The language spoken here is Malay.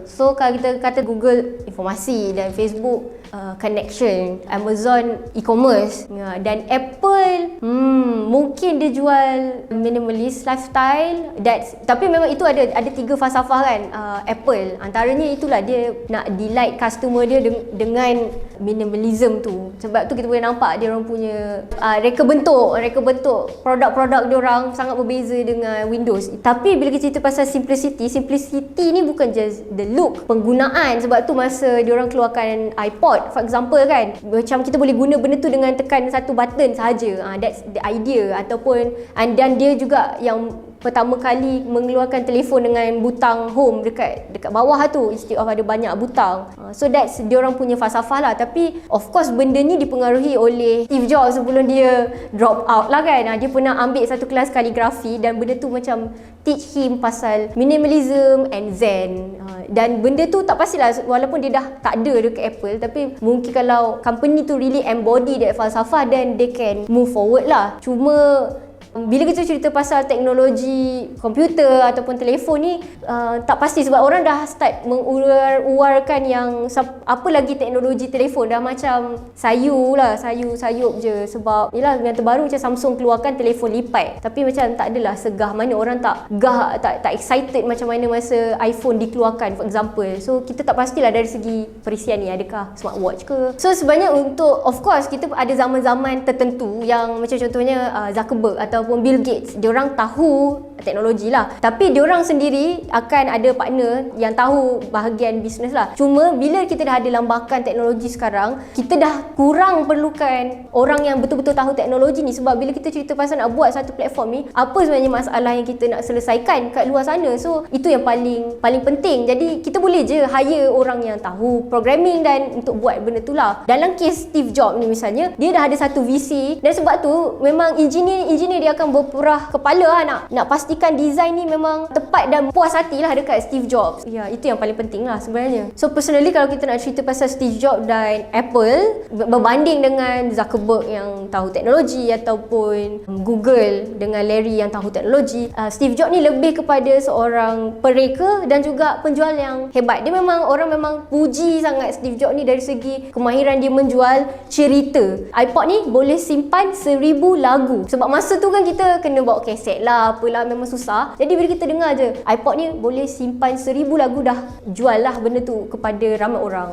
So kalau kita kata Google informasi dan Facebook connection, Amazon e-commerce, dan Apple mungkin dia jual minimalist lifestyle. Tapi memang itu ada 3 falsafah kan. Apple antaranya itulah, dia nak delight customer dia dengan minimalism tu. Sebab tu kita boleh nampak dia orang punya reka bentuk produk-produk dia orang sangat berbeza dengan Windows. Tapi bila kita cerita pasal simplicity ni bukan just the look, penggunaan. Sebab tu masa dia orang keluarkan iPod for example kan, macam kita boleh guna benda tu dengan tekan satu button sahaja. That's the idea. Ataupun dan dia juga yang pertama kali mengeluarkan telefon dengan butang home dekat bawah tu instead of ada banyak butang. So that's dia orang punya falsafah lah. Tapi of course benda ni dipengaruhi oleh Steve Jobs sebelum dia drop out lah kan. Dia pernah ambil satu kelas kaligrafi dan benda tu macam teach him pasal minimalism and zen. Dan benda tu tak pastilah, walaupun dia dah tak ada dekat Apple, tapi mungkin kalau company tu really embody that falsafah, then they can move forward lah. Cuma bila kita cerita pasal teknologi komputer ataupun telefon ni, tak pasti sebab orang dah start menguar-uarkan yang apa lagi teknologi telefon dah macam sayup je. Sebab yelah, yang terbaru macam Samsung keluarkan telefon lipat, tapi macam tak adalah segah mana orang tak excited macam mana masa iPhone dikeluarkan for example. So kita tak pastilah dari segi perisian ni adakah smartwatch ke. So sebenarnya untuk, of course kita ada zaman-zaman tertentu yang macam contohnya Zuckerberg ataupun Bill Gates, diorang tahu teknologi lah, tapi diorang sendiri akan ada partner yang tahu bahagian bisnes lah. Cuma bila kita dah ada lambakan teknologi sekarang, kita dah kurang perlukan orang yang betul-betul tahu teknologi ni. Sebab bila kita cerita pasal nak buat satu platform ni, apa sebenarnya masalah yang kita nak selesaikan kat luar sana. So itu yang paling penting. Jadi kita boleh je hire orang yang tahu programming dan untuk buat benda tu lah. Dalam kes Steve Jobs ni misalnya, dia dah ada satu visi, dan sebab tu memang engineer dia akan berperah kepala lah nak pastikan design ni memang tepat dan puas hati lah dekat Steve Jobs. Ya, itu yang paling penting lah sebenarnya. So personally kalau kita nak cerita pasal Steve Jobs dan Apple berbanding dengan Zuckerberg yang tahu teknologi ataupun Google dengan Larry yang tahu teknologi, Steve Jobs ni lebih kepada seorang pereka dan juga penjual yang hebat. Orang memang puji sangat Steve Jobs ni dari segi kemahiran dia menjual cerita. iPod ni boleh simpan 1000 lagu. Sebab masa tu kan kita kena bawa kaset lah, apalah, memang susah. Jadi bila kita dengar je iPod ni boleh simpan 1000 lagu, dah jual lah benda tu kepada ramai orang.